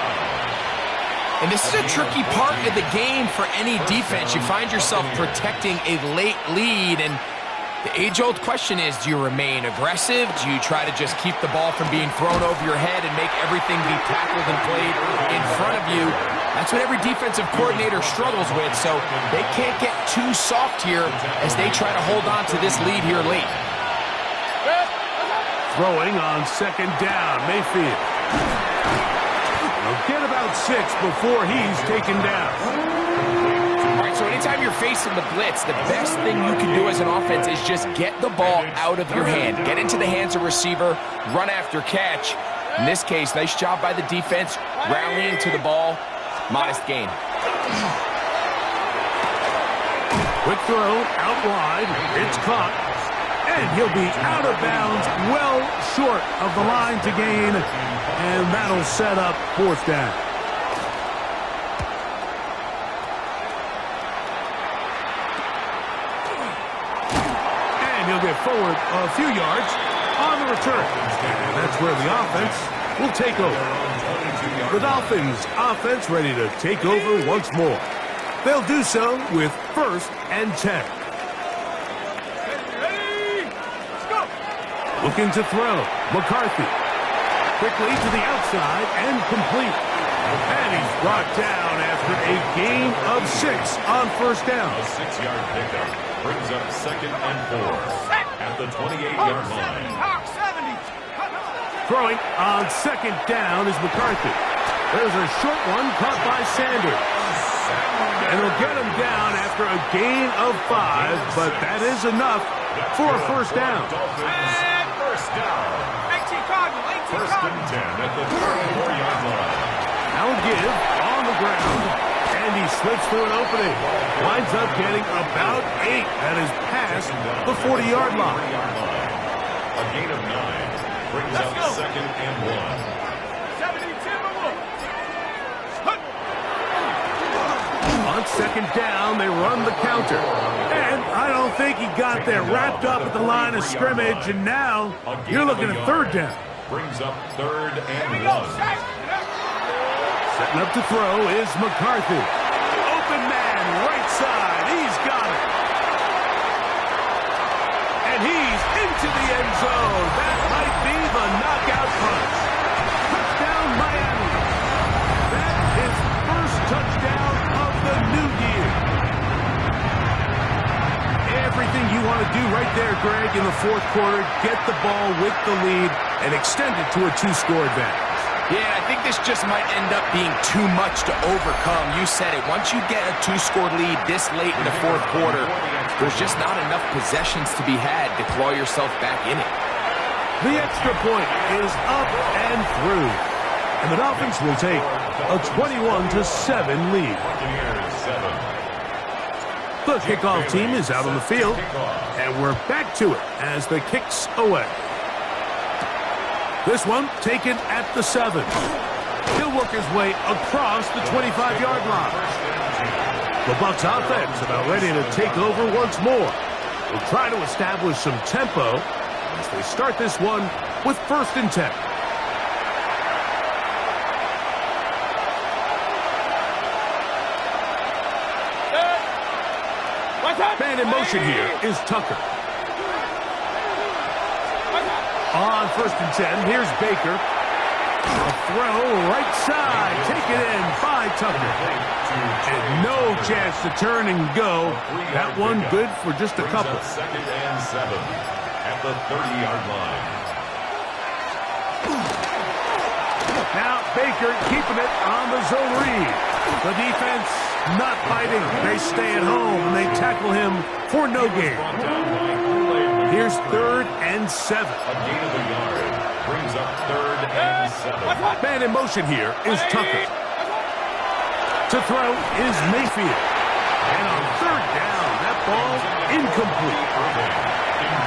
And this is a tricky part of the game for any defense. You find yourself protecting a late lead, and the age-old question is, do you remain aggressive? Do you try to just keep the ball from being thrown over your head and make everything be tackled and played in front of you? That's what every defensive coordinator struggles with, so they can't get too soft here as they try to hold on to this lead here late. Throwing on second down, Mayfield. He'll get about 6 before he's taken down. All right, so anytime you're facing the blitz, the best thing you can do as an offense is just get the ball out of your hand. Get into the hands of receiver, run after catch. In this case, nice job by the defense, rallying to the ball. Modest gain. Quick throw, out wide, it's caught. And he'll be out of bounds, well short of the line to gain. And that'll set up 4th down. And he'll get forward a few yards on the return. And that's where the offense will take over. The Dolphins offense ready to take over once more. They'll do so with 1st and 10. Looking to throw. McCarthy. Quickly to the outside and complete. And he's brought down after a gain of 6 on 1st down. A 6-yard pickup brings up 2nd and 4 at the 28-yard line. Throwing on 2nd down is McCarthy. There's a short one caught by Sanders. And he'll get him down after a gain of 5, but that is enough for a 1st down. And first down. 1st and 10 at the 34-yard line. Now give on the ground, and he slips through an opening. Winds up getting about 8. That is past the 40-yard line. A gain of 9 brings up 2nd and 1. On 2nd down, they run the counter. And I don't think he got there. Wrapped up at the line of scrimmage, and now you're looking at 3rd down. Brings up 3rd and 1. Setting up to throw is McCarthy. Open man, right side. He's got it. And he's into the end zone. That might be the knockout punch. Touchdown, Miami. That is first touchdown of the new year. Everything you want to do right there, Greg, in the 4th quarter. Get the ball with the lead and extend it to a 2-score advantage. Yeah, I think this just might end up being too much to overcome. You said it. Once you get a 2-score lead this late in the 4th quarter, there's just not enough possessions to be had to claw yourself back in it. The extra point is up and through. And the Dolphins will take a 21-7 lead. Buccaneers 7. The kickoff team is out on the field, and we're back to it as the kicks away. This one taken at the 7. He'll work his way across the 25-yard line. The Bucs offense about ready to take over once more. They'll try to establish some tempo as they start this one with 1st and 10. Man in motion here is Tucker. On 1st and 10, here's Baker. A throw right side, taken in by Tucker. And no chance to turn and go. That one good for just a couple. 2nd and 7 at the 30-yard line. Now Baker keeping it on the zone read. The defense not fighting. They stay at home and they tackle him for no gain. Here's 3rd and 7. A gain of a yard brings up 3rd and 7. Man in motion here is Tucker. To throw is Mayfield. And on 3rd down, that ball incomplete.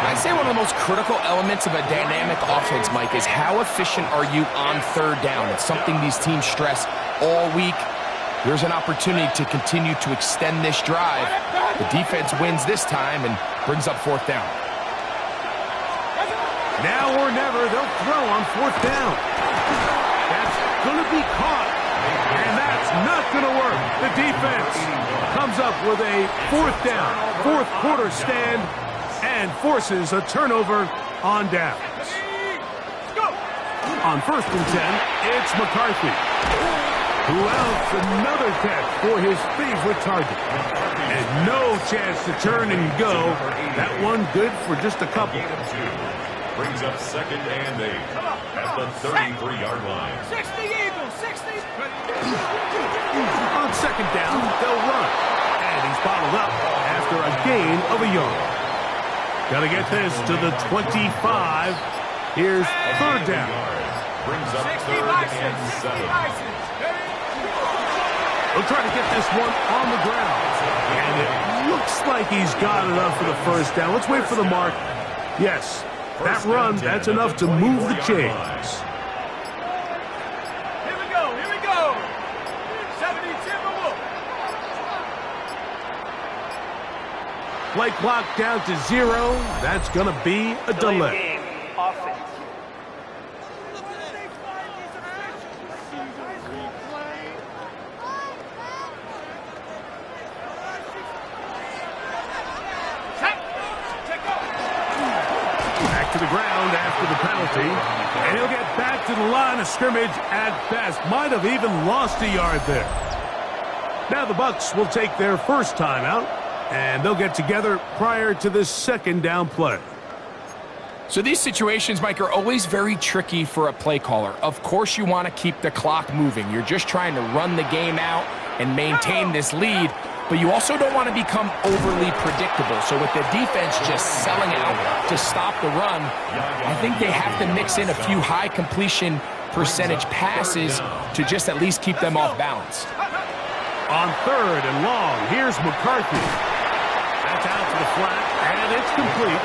I'd say one of the most critical elements of a dynamic offense, Mike, is how efficient are you on 3rd down? It's something these teams stress all week. Here's an opportunity to continue to extend this drive. The defense wins this time and brings up 4th down. Now or never, they'll throw on 4th down. That's going to be caught. And that's not going to work. The defense comes up with a 4th down, 4th quarter stand, and forces a turnover on downs. On 1st and 10, it's McCarthy. who outs another catch for his favorite target. And no chance to turn and go. That one good for just a couple. Brings up second and 8 at the 33-yard line. 60 Eagles, 60. On second down, they'll run. And he's bottled up after a gain of a yard. Got to get this to the 25. Here's third down. Brings up 60 third Bison, and 60 7. Bison. They'll try to get this one on the ground. And it looks like he's got enough for the first down. Let's wait for the mark. Yes, that run, that's enough to move the chains. Here we go, here we go. 70 Timberwolves. Play clock down to 0. That's going to be a delay. Back to the ground after the penalty. And he'll get back to the line of scrimmage at best. Might have even lost a yard there. Now the Bucs will take their first timeout, and they'll get together prior to this second down play. So these situations, Mike, are always very tricky for a play caller. Of course you want to keep the clock moving. You're just trying to run the game out and maintain this lead, but you also don't want to become overly predictable. So with the defense just selling out to stop the run, I think they have to mix in a few high completion percentage passes to just at least keep them off balance. On third and long, here's McCarthy. That's out to the flat, and it's complete.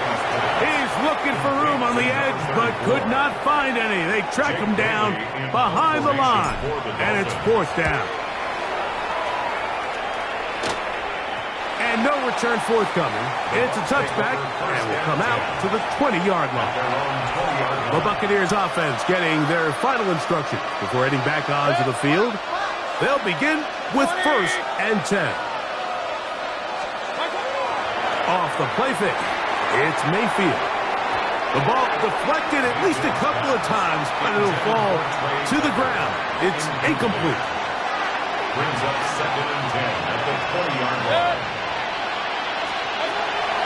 He's looking for room on the edge, but could not find any. They track him down behind the line, and it's fourth down. And no return forthcoming. It's a touchback, and will come out to the 20-yard line. The Buccaneers offense getting their final instruction before heading back onto the field. They'll begin with first and 10. Off the play fake, it's Mayfield. The ball deflected at least a couple of times, but it'll fall to the ground. It's incomplete. Brings up second and 10 at the 20-yard line.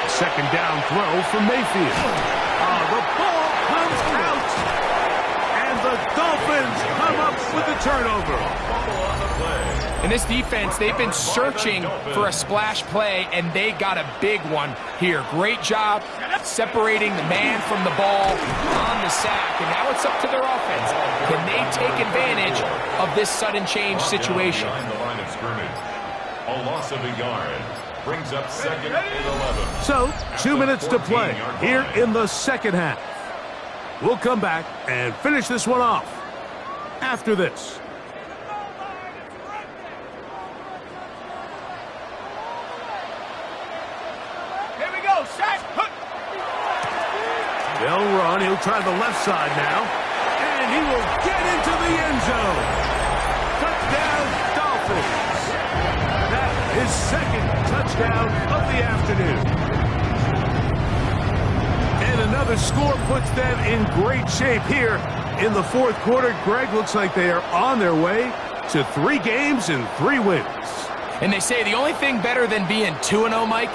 Second down throw from Mayfield. The ball comes out, and the Dolphins come up with the turnover. In this defense, they've been searching for a splash play, and they got a big one here. Great job separating the man from the ball on the sack, and now it's up to their offense. Can they take advantage of this sudden change situation? Behind the line of scrimmage. A loss of a yard. Brings up second and 11. So, 2 minutes to play here in the second half. We'll come back and finish this one off after this. Here we go, set. They'll run. He'll try the left side now. And he will get into the end zone. Touchdown, Dolphins. That is second touchdown of the afternoon. And another score puts them in great shape here in the fourth quarter. Greg, looks like they are on their way to 3 games and 3 wins. And they say the only thing better than being 2-0, Mike,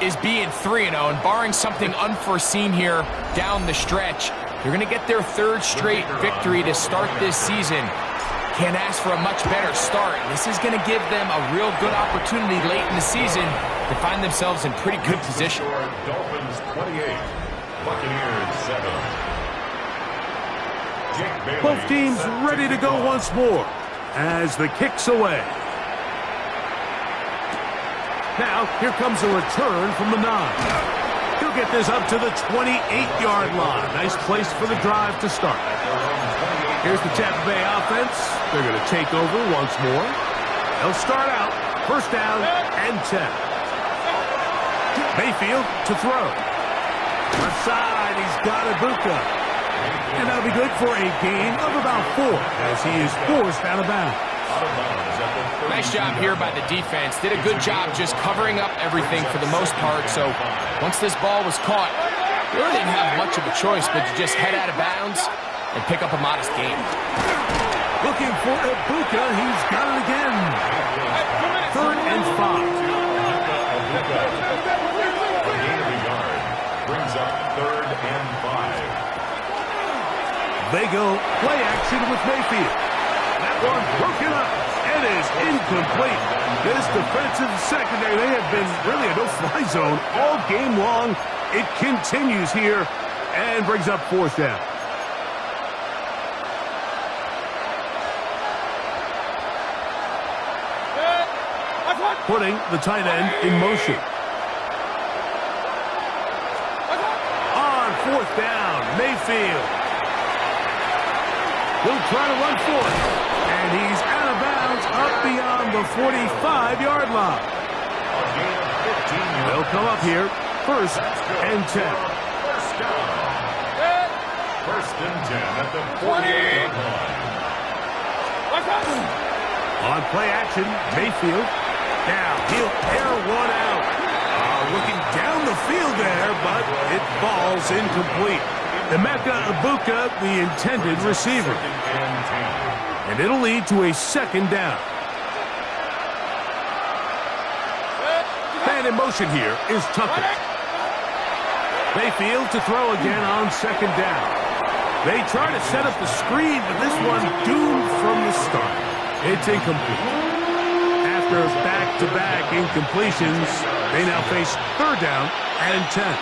is being 3-0. And barring something unforeseen here down the stretch, they're going to get their third straight victory to start this season. Can't ask for a much better start. This is going to give them a real good opportunity late in the season to find themselves in pretty good position. Dolphins 28, Buccaneers 7. Jake Bailey Both teams set ready to go once more as the kick's away. Now, here comes a return from the 9. He'll get this up to the 28-yard line. Nice place for the drive to start. Here's the Tampa Bay offense. They're going to take over once more. They'll start out first down and 10. Mayfield to throw. Left side, he's got Ibuka. And that'll be good for a gain of about 4 as he is forced out of bounds. Nice job here by the defense. Did a good job just covering up everything for the most part. So once this ball was caught, they really didn't have much of a choice but to just head out of bounds and pick up a modest gain. Looking for Ibuka. He's got and 5. They go play action with Mayfield. That one broken up. It is incomplete. This defensive secondary, they have been really a no-fly zone all game long. It continues here and brings up 4th down. Putting the tight end in motion. On 4th down, Mayfield. He'll try to run for it. And he's out of bounds up beyond the 45-yard line. They'll come up here, 1st and 10. First down. 1st and 10 at the 48-yard line. On play action, Mayfield. Now he'll air one out. Looking down the field there, but it falls incomplete. Emeka Ibuka, the intended receiver. And it'll lead to a 2nd down. Man in motion here is Tucker. Mayfield to throw again on 2nd down. They try to set up the screen, but this one doomed from the start. It's incomplete. After back-to-back incompletions, they now face 3rd down and 10.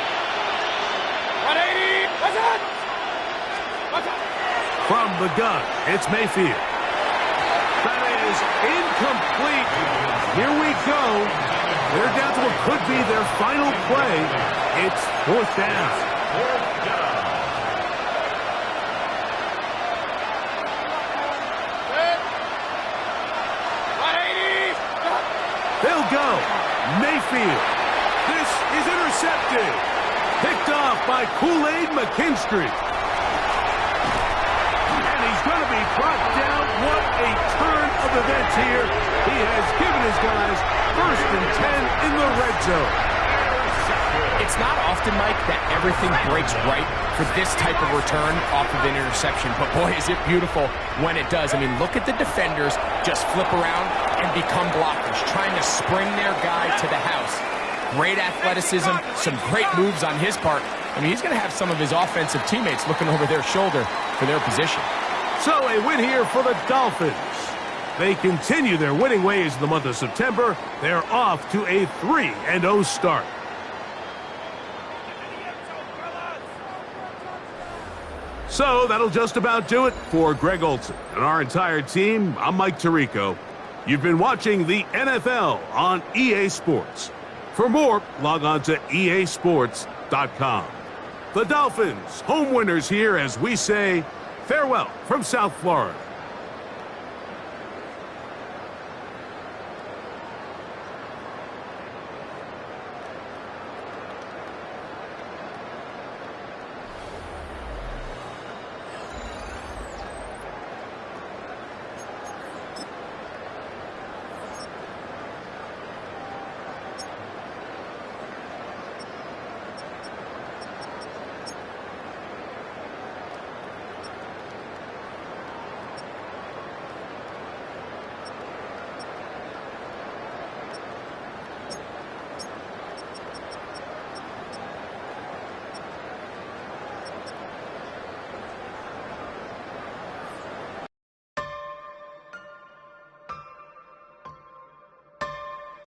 180. What's that? From the gun, it's Mayfield. That is incomplete. Here we go. They're down to what could be their final play. It's 4th down. 4th down. They'll go. Mayfield. This is intercepted. Picked off by Kool-Aid McKinstry. And he's going to be brought down. What a turn of events here. He has given his guys 1st and 10 in the red zone. It's not often, Mike, that everything breaks right for this type of return off of an interception. But, boy, is it beautiful when it does. I mean, look at the defenders just flip around and become blockers, trying to spring their guy to the house. Great athleticism, some great moves on his part. I mean, he's going to have some of his offensive teammates looking over their shoulder for their position. So a win here for the Dolphins. They continue their winning ways in the month of September. They're off to a 3-0 start. So that'll just about do it for Greg Olson and our entire team. I'm Mike Tirico. You've been watching the NFL on EA Sports. For more, log on to easports.com. The Dolphins, home winners here as we say farewell from South Florida.